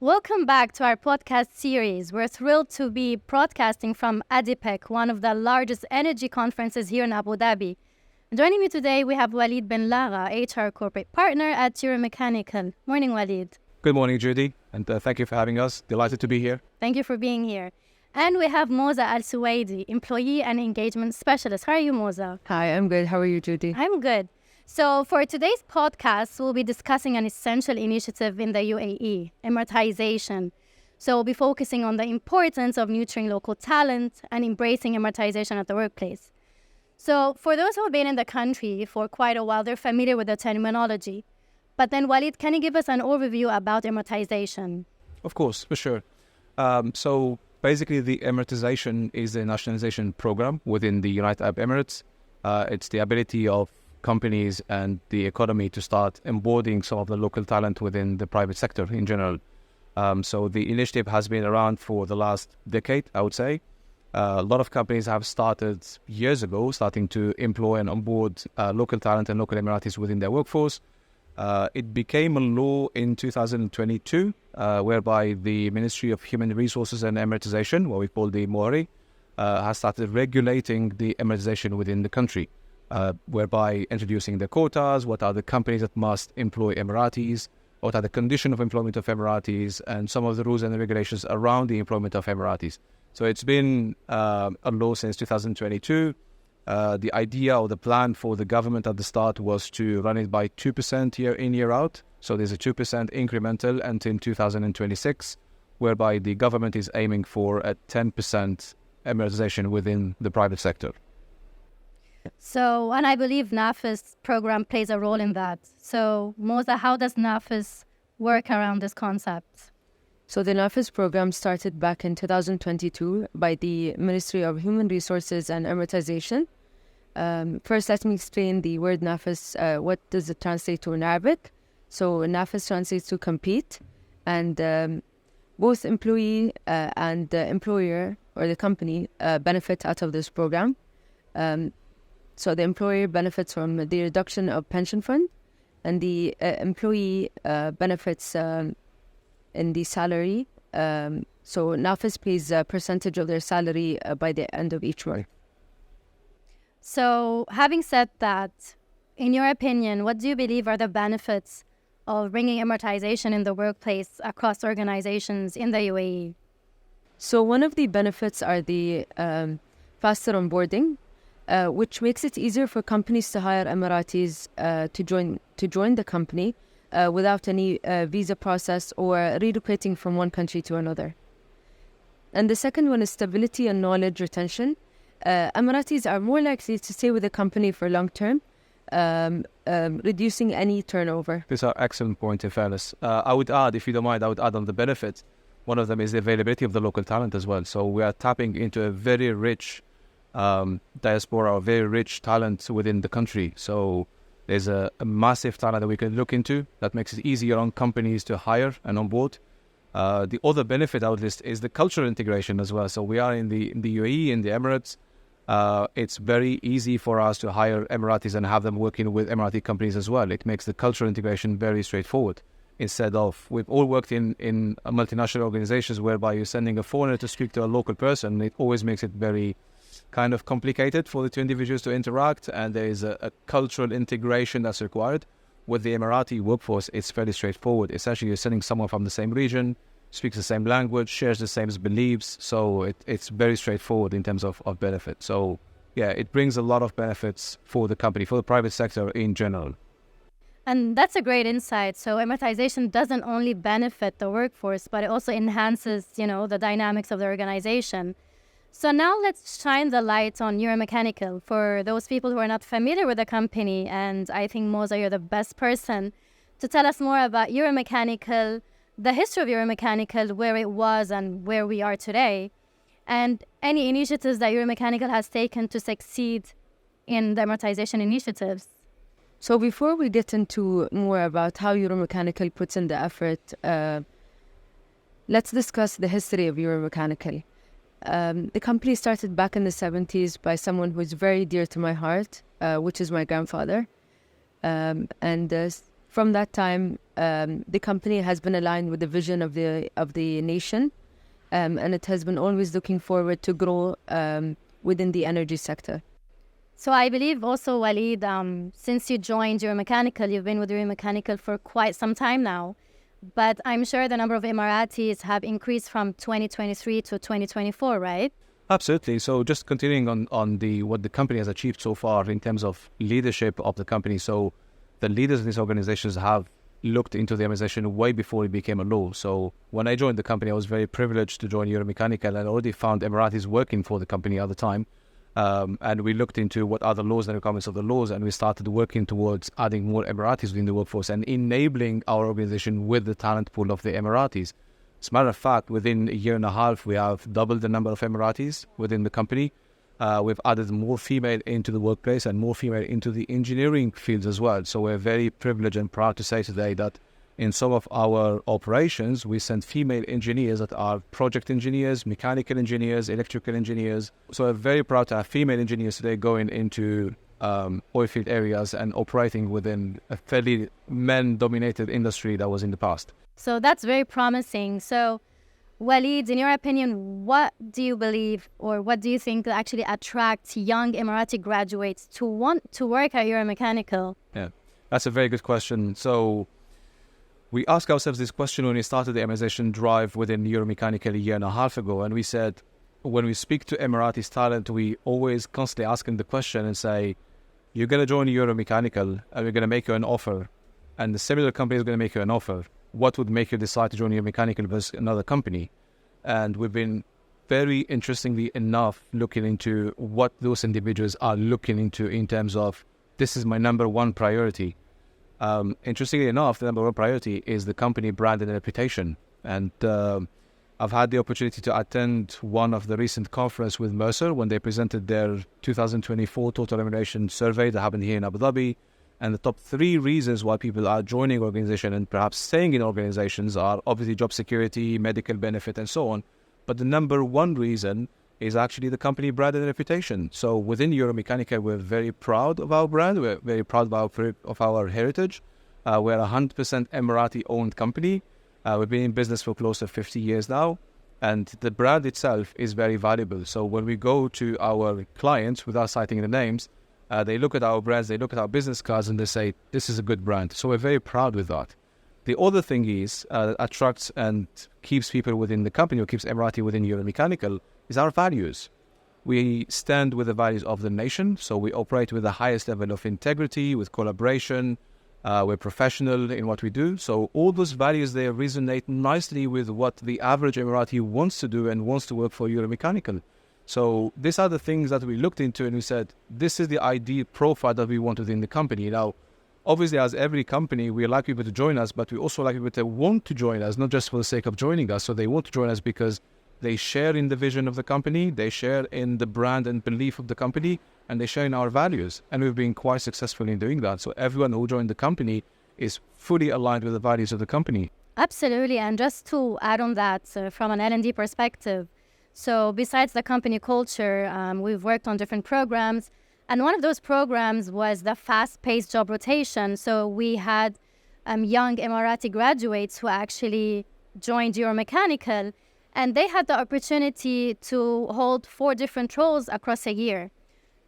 Welcome back to our podcast series. We're thrilled to be broadcasting from ADIPEC, one of the largest energy conferences here in Abu Dhabi. Joining me today, we have Walid Ben Lara, HR Corporate Partner at Eur Mechanical. Morning, Walid. Good morning, Judy, and thank you for having us. Delighted to be here. Thank you for being here. And we have Moza Al-Suwaidi, Employee and Engagement Specialist. How are you, Moza? Hi, I'm good. How are you, Judy? I'm good. So for today's podcast, we'll be discussing an essential initiative in the UAE, Emiratisation. So we'll be focusing on the importance of nurturing local talent and embracing Emiratisation at the workplace. So for those who have been in the country for quite a while, they're familiar with the terminology. But then, Walid, can you give us an overview about Emiratisation? Of course, for sure. So basically, the Emiratisation is a nationalisation program within the United Arab Emirates. It's the ability of companies and the economy to start onboarding some of the local talent within the private sector in general. So the initiative has been around for the last decade, I would say. A lot of companies have started years ago, starting to employ and onboard local talent and local Emiratis within their workforce. It became a law in 2022, whereby the Ministry of Human Resources and Emiratisation, what we call the MORI, has started regulating the Emiratisation within the country. Whereby introducing the quotas, what are the companies that must employ Emiratis, what are the conditions of employment of Emiratis, and some of the rules and the regulations around the employment of Emiratis. So it's been a law since 2022. The idea or the plan for the government at the start was to run it by 2% year in, year out. So there's a 2% incremental until 2026, whereby the government is aiming for a 10% Emiratisation within the private sector. So, and I believe NAFA's program plays a role in that. So, Moza, how does NAFA's work around this concept? So the NAFA's program started back in 2022 by the Ministry of Human Resources and Emiratisation. First, let me explain the word NAFA's. What does it translate to in Arabic? So NAFA's translates to compete, and both employee and the employer or the company benefit out of this program. So the employer benefits from the reduction of pension fund, and the employee benefits in the salary. So NAFIS pays a percentage of their salary by the end of each month. So having said that, in your opinion, what do you believe are the benefits of bringing Emiratisation in the workplace across organizations in the UAE? So one of the benefits are the faster onboarding, which makes it easier for companies to hire Emiratis to join the company without any visa process or relocating from one country to another. And the second one is stability and knowledge retention. Emiratis are more likely to stay with the company for long term, reducing any turnover. These are excellent points, in fairness. I would add, if you don't mind, on the benefits. One of them is the availability of the local talent as well. So we are tapping into a very rich diaspora, or very rich talent within the country. So there's a massive talent that we can look into that makes it easier on companies to hire and onboard. The other benefit I would list is the cultural integration as well. So we are in the UAE, in the Emirates. It's very easy for us to hire Emiratis and have them working with Emirati companies as well. It makes the cultural integration very straightforward. Instead of, we've all worked in multinational organizations whereby you're sending a foreigner to speak to a local person. It always makes it very kind of complicated for the two individuals to interact, and there is a cultural integration that's required. With the Emirati workforce, it's fairly straightforward. Essentially, you're sending someone from the same region, speaks the same language, shares the same beliefs, so it's very straightforward in terms of benefit. So yeah, it brings a lot of benefits for the company, for the private sector in general. And that's a great insight. So Emiratisation doesn't only benefit the workforce, but it also enhances, the dynamics of the organization. So now let's shine the light on Eur Mechanical for those people who are not familiar with the company. And I think, Moza, you're the best person to tell us more about Eur Mechanical, the history of Eur Mechanical, where it was and where we are today, and any initiatives that Eur Mechanical has taken to succeed in the Emiratisation initiatives. So before we get into more about how Eur Mechanical puts in the effort, let's discuss the history of Eur Mechanical. The company started back in the 70s by someone who is very dear to my heart, which is my grandfather. And From that time, the company has been aligned with the vision of the nation, and it has been always looking forward to grow within the energy sector. So I believe also, Walid, since you joined Eur Mechanical, you've been with Eur Mechanical for quite some time now. But I'm sure the number of Emiratis have increased from 2023 to 2024, right? Absolutely. So just continuing on what the company has achieved so far in terms of leadership of the company. So the leaders of these organizations have looked into the Emiratization way before it became a law. So when I joined the company, I was very privileged to join Eur Mechanical and already found Emiratis working for the company at the time. And we looked into what are the laws and requirements of the laws, and we started working towards adding more Emiratis within the workforce and enabling our organization with the talent pool of the Emiratis. As a matter of fact, within a year and a half, we have doubled the number of Emiratis within the company. We've added more female into the workplace and more female into the engineering fields as well. So we're very privileged and proud to say today that in some of our operations, we send female engineers that are project engineers, mechanical engineers, electrical engineers. So we're very proud to have female engineers today going into oil field areas and operating within a fairly men-dominated industry that was in the past. So that's very promising. So, Walid, in your opinion, what do you believe or what do you think actually attracts young Emirati graduates to want to work at Eur Mechanical? Yeah, that's a very good question. So we asked ourselves this question when we started the Emiratization drive within Eur Mechanical a year and a half ago. And we said, when we speak to Emiratis talent, we always constantly ask them the question and say, you're going to join Eur Mechanical and we're going to make you an offer. And the similar company is going to make you an offer. What would make you decide to join Eur Mechanical versus another company? And we've been very interestingly enough looking into what those individuals are looking into in terms of, this is my number one priority. Interestingly enough, the number one priority is the company brand and reputation. And I've had the opportunity to attend one of the recent conference with Mercer when they presented their 2024 Total Remuneration Survey that happened here in Abu Dhabi. And the top 3 reasons why people are joining organizations and perhaps staying in organizations are obviously job security, medical benefit, and so on. But the number one reason is actually the company brand and reputation. So within Eur Mechanical, we're very proud of our brand. We're very proud of our heritage. We're a 100% Emirati-owned company. We've been in business for close to 50 years now. And the brand itself is very valuable. So when we go to our clients, without citing the names, they look at our brands, they look at our business cards, and they say, this is a good brand. So we're very proud with that. The other thing is that attracts and keeps people within the company, or keeps Emirati within Eur Mechanical, is our values. We stand with the values of the nation, so we operate with the highest level of integrity, with collaboration. We're professional in what we do. So all those values, they resonate nicely with what the average Emirati wants to do and wants to work for Eur Mechanical. So these are the things that we looked into and we said, this is the ideal profile that we want within the company. Now, obviously, as every company, we like people to join us, but we also like people to want to join us, not just for the sake of joining us. So they want to join us because they share in the vision of the company, they share in the brand and belief of the company, and they share in our values. And we've been quite successful in doing that. So everyone who joined the company is fully aligned with the values of the company. Absolutely. And just to add on that, from an L&D perspective, so besides the company culture, we've worked on different programs. And one of those programs was the Fastpaced job rotation. So we had young Emirati graduates who actually joined Eur Mechanical, and they had the opportunity to hold 4 different roles across a year.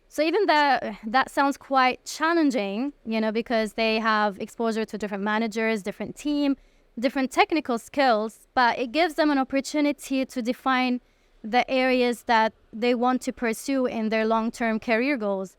So even that sounds quite challenging, because they have exposure to different managers, different team, different technical skills, but it gives them an opportunity to define the areas that they want to pursue in their long-term career goals.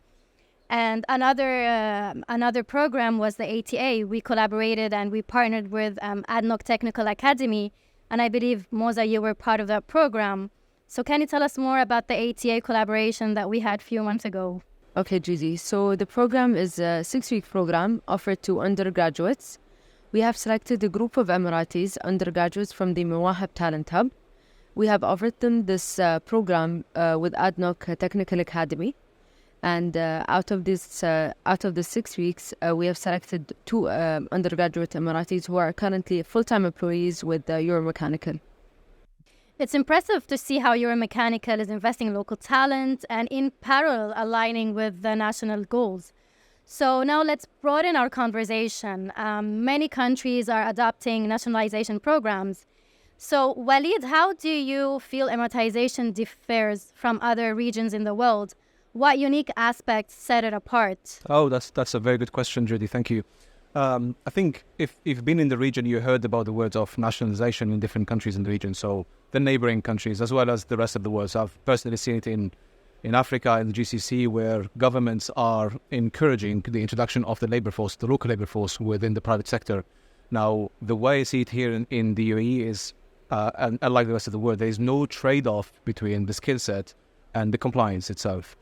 And another program was the ATA. We collaborated and we partnered with ADNOC Technical Academy, and I believe, Moza, you were part of that program. So can you tell us more about the ATA collaboration that we had a few months ago? Okay, Gigi. So the program is a 6-week program offered to undergraduates. We have selected a group of Emiratis undergraduates from the Mawahib Talent Hub. We have offered them this program with ADNOC Technical Academy. And out of the 6 weeks, we have selected 2 undergraduate Emiratis who are currently full-time employees with Eur Mechanical. It's impressive to see how Eur Mechanical is investing in local talent and in parallel aligning with the national goals. So now let's broaden our conversation. Many countries are adopting nationalization programs. So Walid, how do you feel Emiratization differs from other regions in the world? What unique aspects set it apart? Oh, that's a very good question, Judy. Thank you. I think if you've been in the region, you heard about the words of nationalization in different countries in the region. So the neighboring countries, as well as the rest of the world. So I've personally seen it in Africa, in the GCC, where governments are encouraging the introduction of the labor force, the local labor force within the private sector. Now, the way I see it here in the UAE is, and unlike the rest of the world, there is no trade-off between the skill set and the compliance itself.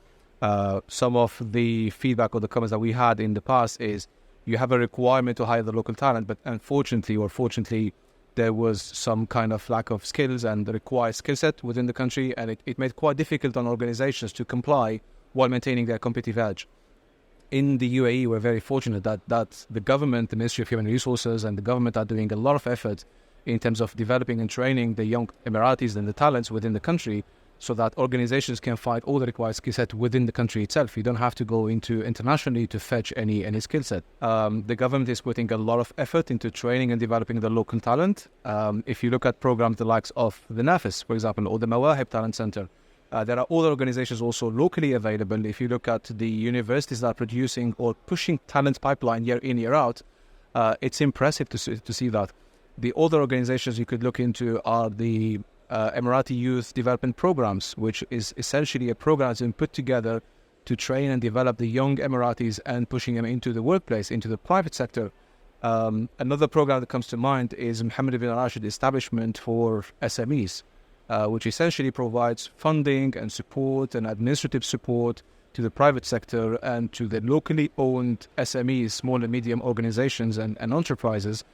Some of the feedback or the comments that we had in the past is you have a requirement to hire the local talent, but unfortunately or fortunately, there was some kind of lack of skills and the required skill set within the country, and it made it quite difficult on organizations to comply while maintaining their competitive edge. In the UAE, we're very fortunate that the government, the Ministry of Human Resources and the government are doing a lot of effort in terms of developing and training the young Emiratis and the talents within the country, so that organizations can find all the required skill set within the country itself. You don't have to go into internationally to fetch any skill set. The government is putting a lot of effort into training and developing the local talent. If you look at programs the likes of the NAFA, for example, or the Mawahib Talent Center, there are other organizations also locally available. If you look at the universities that are producing or pushing talent pipeline year in, year out, it's impressive to see that. The other organizations you could look into are the Emirati Youth Development Programs, which is essentially a program that's been put together to train and develop the young Emiratis and pushing them into the workplace, into the private sector. Another program that comes to mind is Mohammed bin Rashid Establishment for SMEs, which essentially provides funding and support and administrative support to the private sector and to the locally owned SMEs, small and medium organizations and enterprises,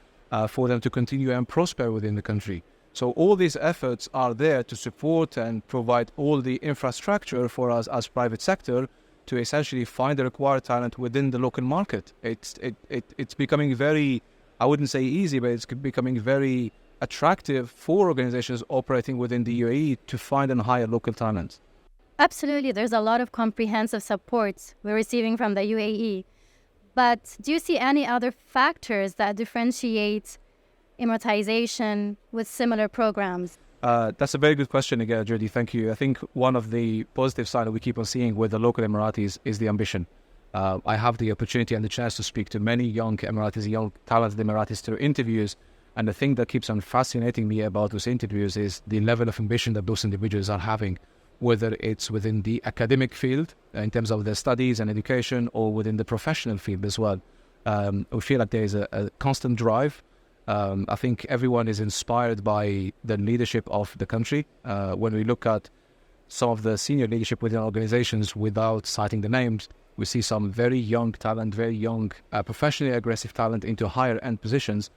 for them to continue and prosper within the country. So all these efforts are there to support and provide all the infrastructure for us as private sector to essentially find the required talent within the local market. It's becoming very, I wouldn't say easy, but it's becoming very attractive for organizations operating within the UAE to find and hire local talent. Absolutely. There's a lot of comprehensive support we're receiving from the UAE. But do you see any other factors that differentiate Emiratization with similar programs? That's a very good question again, Judy. Thank you. I think one of the positive signs that we keep on seeing with the local Emiratis is the ambition. I have the opportunity and the chance to speak to many young Emiratis, young talented Emiratis through interviews. And the thing that keeps on fascinating me about those interviews is the level of ambition that those individuals are having, whether it's within the academic field in terms of their studies and education or within the professional field as well. We feel like there is a constant drive. I think everyone is inspired by the leadership of the country. When we look at some of the senior leadership within organizations, without citing the names, we see some very young talent, very young, professionally aggressive talent into higher end positions.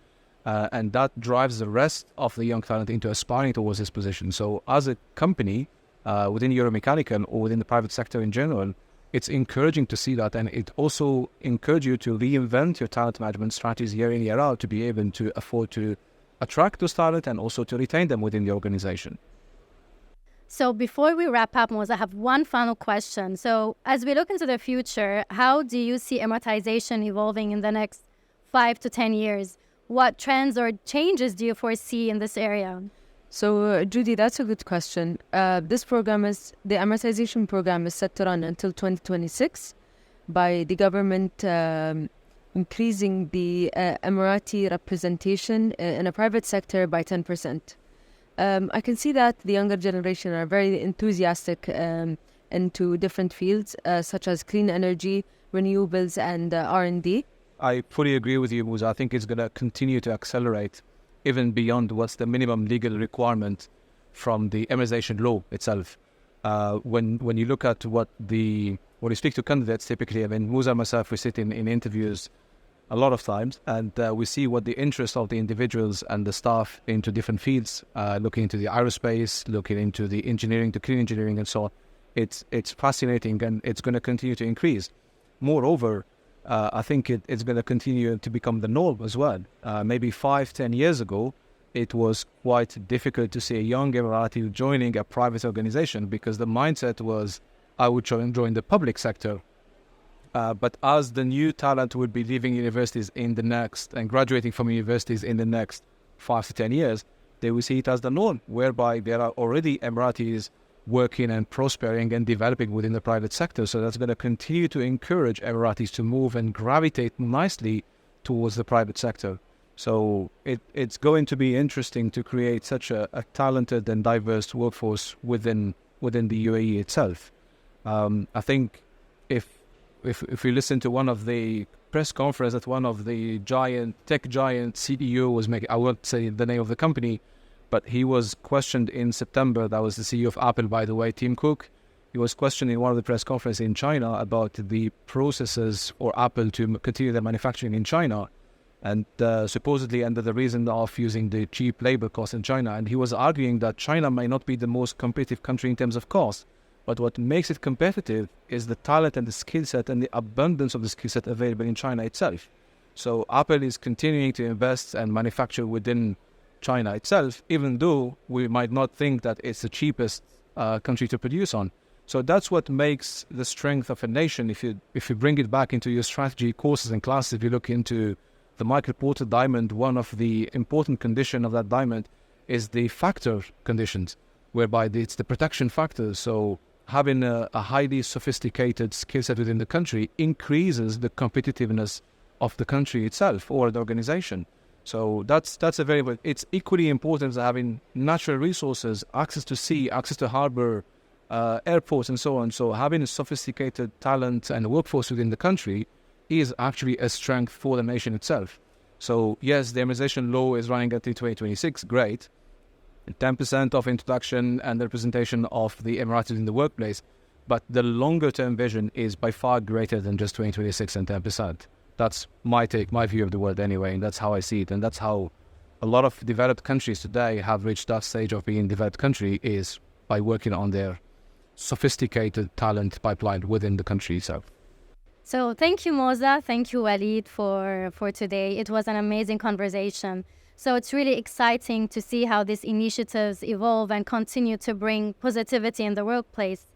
And that drives the rest of the young talent into aspiring towards this position. So as a company, within Eur Mechanical or within the private sector in general, it's encouraging to see that, and it also encourages you to reinvent your talent management strategies year in, year out to be able to afford to attract those talent and also to retain them within the organization. So before we wrap up, Moz, I have one final question. So as we look into the future, how do you see Emiratization evolving in the next 5 to 10 years? What trends or changes do you foresee in this area? So, Judy, that's a good question. The Emiratization program is set to run until 2026 by the government increasing the Emirati representation in a private sector by 10%. I can see that the younger generation are very enthusiastic into different fields such as clean energy, renewables, and R&D. I fully agree with you, Musa. I think it's going to continue to accelerate even beyond what's the minimum legal requirement from the Emiratization law itself. When you look at when you speak to candidates, typically, I mean, Musa and myself, we sit in interviews a lot of times, and we see what the interest of the individuals and the staff into different fields, looking into the aerospace, looking into the engineering, to clean engineering and so on. It's fascinating, and it's going to continue to increase. Moreover, I think it's going to continue to become the norm as well. Maybe 5-10 years ago, it was quite difficult to see a young Emirati joining a private organization because the mindset was, I would join the public sector. But as the new talent will be leaving universities in the next and graduating from universities in the next 5 to 10 years, they will see it as the norm, whereby there are already Emiratis working and prospering and developing within the private sector. So that's going to continue to encourage Emiratis to move and gravitate nicely towards the private sector. So it's going to be interesting to create such a talented and diverse workforce within the UAE itself. I think if we listen to one of the press conference that one of the tech giant CEO was making, I won't say the name of the company, but he was questioned in September. That was the CEO of Apple, by the way, Tim Cook. He was questioned in one of the press conferences in China about the processes for Apple to continue their manufacturing in China, and supposedly under the reason of using the cheap labor cost in China. And he was arguing that China may not be the most competitive country in terms of cost, but what makes it competitive is the talent and the skill set and the abundance of the skill set available in China itself. So Apple is continuing to invest and manufacture within China itself, even though we might not think that it's the cheapest country to produce on. So that's what makes the strength of a nation. If you bring it back into your strategy courses and classes, if you look into the Michael Porter diamond, one of the important conditions of that diamond is the factor conditions, whereby it's the protection factor. So having a highly sophisticated skill set within the country increases the competitiveness of the country itself or the organization. So that's it's equally important as having natural resources, access to sea, access to harbor, airports, and so on. So having a sophisticated talent and workforce within the country is actually a strength for the nation itself. So yes, the Emiratisation law is running until 2026, great. 10% of introduction and the representation of the Emiratis in the workplace, but the longer term vision is by far greater than just 2026 and 10%. That's my take, my view of the world anyway, and that's how I see it. And that's how a lot of developed countries today have reached that stage of being a developed country, is by working on their sophisticated talent pipeline within the country itself. So thank you, Moza. Thank you, Walid, for today. It was an amazing conversation. So it's really exciting to see how these initiatives evolve and continue to bring positivity in the workplace.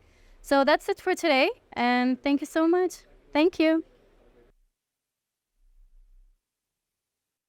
So that's it for today. And thank you so much. Thank you.